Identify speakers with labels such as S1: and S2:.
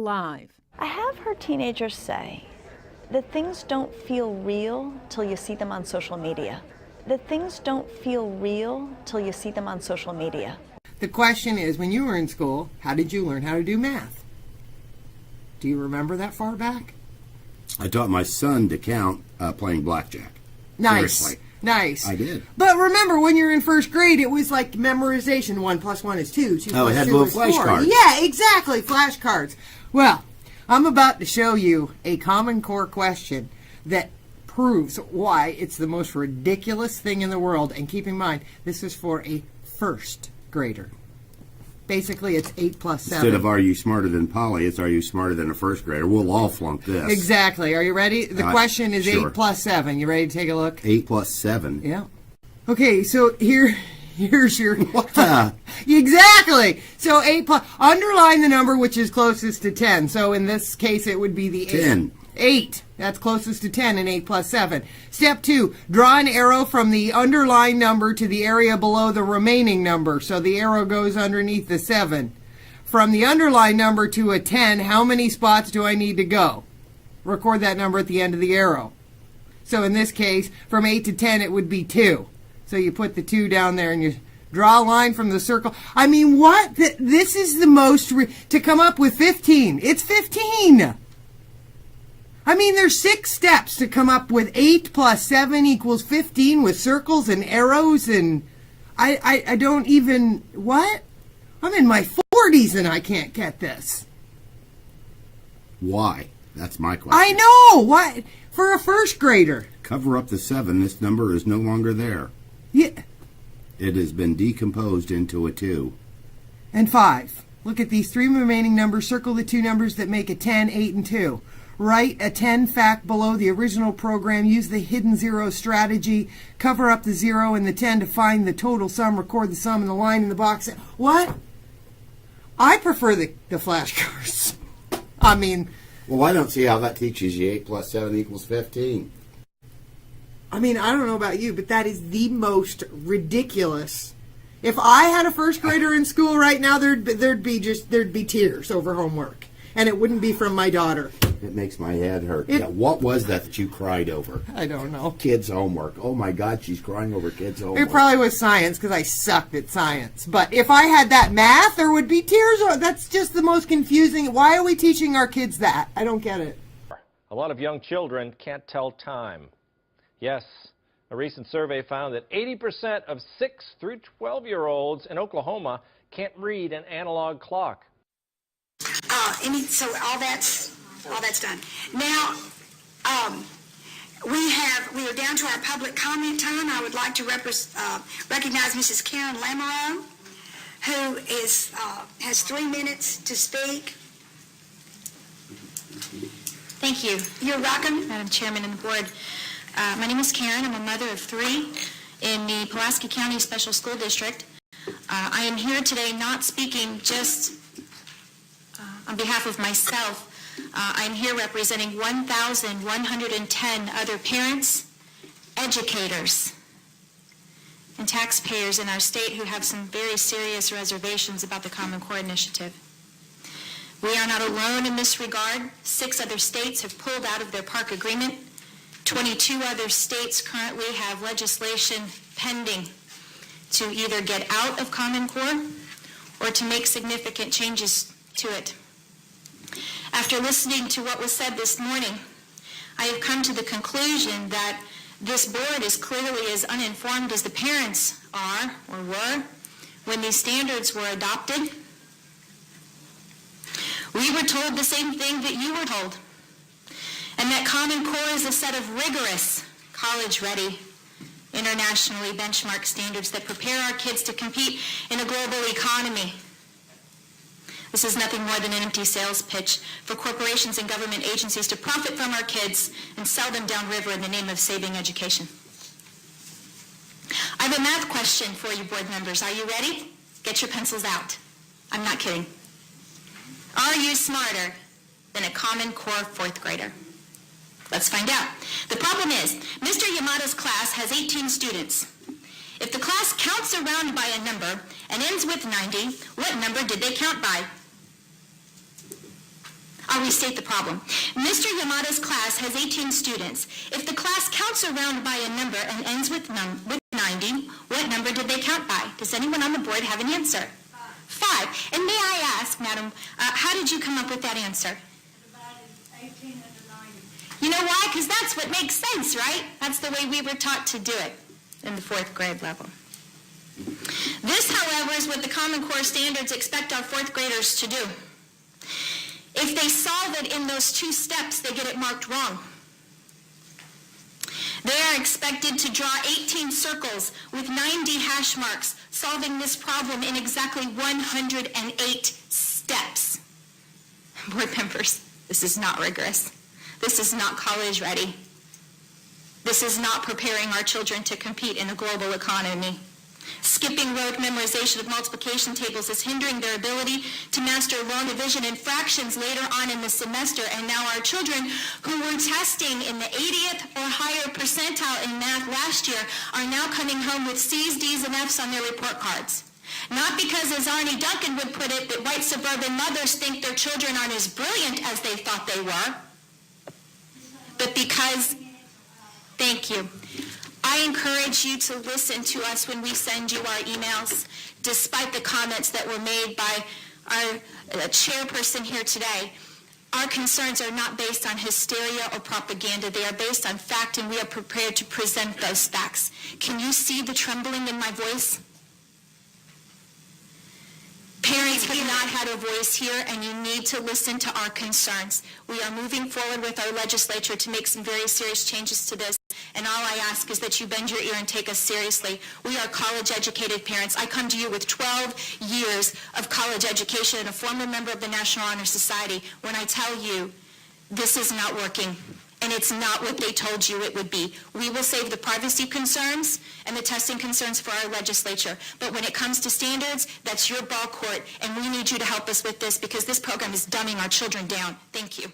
S1: Live.
S2: I have heard teenagers say that things don't feel real till you see them on social media. That things don't feel real till you see them on social media.
S3: The question is, when you were in school, how did you learn how to do math? Do you remember that far back?
S4: I taught my son to count playing blackjack.
S3: Nice.
S4: Seriously.
S3: Nice.
S4: I did.
S3: But remember, when you're in first grade, it was like memorization. 1 + 1 is 2. 2
S4: Oh, it
S3: +
S4: had
S3: 2
S4: little
S3: is
S4: flashcards.
S3: 4. Yeah, exactly. Flashcards. Well, I'm about to show you a Common Core question that proves why it's the most ridiculous thing in the world. And keep in mind, this is for a first grader. Basically, it's 8 + 7.
S4: Instead of are you smarter than Polly, it's are you smarter than a first grader. We'll all flunk this.
S3: Exactly. Are you ready? The question is
S4: sure.
S3: 8 + 7. You ready to take a look?
S4: 8 + 7.
S3: Yeah. Okay, so here's your...
S4: What the?
S3: Exactly. So 8 plus... Underline the number which is closest to 10. So in this case, it would be the 8.
S4: 10.
S3: 8. That's closest to 10 in 8 + 7. Step 2. Draw an arrow from the underlined number to the area below the remaining number. So the arrow goes underneath the 7. From the underlined number to a 10, how many spots do I need to go? Record that number at the end of the arrow. So in this case, from 8 to 10, it would be 2. So you put the 2 down there and you draw a line from the circle. I mean, what? This is the most... to come up with 15. It's 15. I mean, there's 6 steps to come up with 8 + 7 = 15 with circles and arrows, and I don't even... What? I'm in my 40s and I can't get this.
S4: Why? That's my question.
S3: I know! What? For a first grader.
S4: Cover up the 7. This number is no longer there.
S3: Yeah.
S4: It has been decomposed into a 2.
S3: And 5. Look at these 3 remaining numbers. Circle the 2 numbers that make a 10, 8, and 2. Write a 10 fact below the original program. Use the hidden 0 strategy. Cover up the 0 and the 10 to find the total sum. Record the sum in the line in the box. What? I prefer the flashcards. I mean...
S4: Well, I don't see how that teaches you 8 + 7 = 15.
S3: I mean, I don't know about you, but that is the most ridiculous. If I had a first grader in school right now, there'd be tears over homework, and it wouldn't be from my daughter.
S4: It makes my head hurt. Yeah, what was that you cried over?
S3: I don't know.
S4: Kids' homework. Oh my God, she's crying over kids' homework.
S3: It probably was science because I sucked at science. But if I had that math, there would be tears. That's just the most confusing. Why are we teaching our kids that? I don't get it.
S5: A lot of young children can't tell time. Yes, a recent survey found that 80% of 6 through 12-year-olds in Oklahoma can't read an analog clock.
S6: So all that's done. Now, we are down to our public comment time. I would like to recognize Mrs. Karen Lamoureux, who has 3 minutes to speak.
S7: Thank you.
S6: You're welcome.
S7: Madam Chairman and the board. My name is Karen. I'm a mother of 3 in the Pulaski County Special School District. I am here today not speaking just on behalf of myself. I'm here representing 1,110 other parents, educators, and taxpayers in our state who have some very serious reservations about the Common Core Initiative. We are not alone in this regard. 6 other states have pulled out of their park agreement. 22 other states currently have legislation pending to either get out of Common Core or to make significant changes to it. After listening to what was said this morning, I have come to the conclusion that this board is clearly as uninformed as the parents are or were when these standards were adopted. We were told the same thing that you were told, and that Common Core is a set of rigorous, college-ready, internationally benchmarked standards that prepare our kids to compete in a global economy. This is nothing more than an empty sales pitch for corporations and government agencies to profit from our kids and sell them downriver in the name of saving education. I have a math question for you, board members. Are you ready? Get your pencils out. I'm not kidding. Are you smarter than a Common Core 4th grader? Let's find out. The problem is, Mr. Yamada's class has 18 students. If the class counts around by a number and ends with 90, what number did they count by? I'll restate the problem. Mr. Yamada's class has 18 students. If the class counts around by a number and ends with 90, what number did they count by? Does anyone on the board have an answer? 5. And may I ask, madam, how did you come up with that answer?
S6: Divided 18 into 90.
S7: You know why? Because that's what makes sense, right? That's the way we were taught to do it in the 4th grade level. This, however, is what the Common Core standards expect our 4th graders to do. If they solve it in those 2 steps, they get it marked wrong. They are expected to draw 18 circles with 90 hash marks, solving this problem in exactly 108 steps. Board members, this is not rigorous. This is not college ready. This is not preparing our children to compete in a global economy. Skipping rote memorization of multiplication tables is hindering their ability to master long division and fractions later on in the semester. And now our children who were testing in the 80th or higher percentile in math last year are now coming home with C's, D's, and F's on their report cards. Not because, as Arnie Duncan would put it, that white suburban mothers think their children aren't as brilliant as they thought they were, but because, thank you. I encourage you to listen to us when we send you our emails, despite the comments that were made by our chairperson here today. Our concerns are not based on hysteria or propaganda. They are based on fact, and we are prepared to present those facts. Can you see the trembling in my voice? Parents have not had a voice here, and you need to listen to our concerns. We are moving forward with our legislature to make some very serious changes to this, and all I ask is that you bend your ear and take us seriously. We are college-educated parents. I come to you with 12 years of college education and a former member of the National Honor Society when I tell you this is not working, and it's not what they told you it would be. We will save the privacy concerns and the testing concerns for our legislature. But when it comes to standards, that's your ball court, and we need you to help us with this because this program is dumbing our children down. Thank you.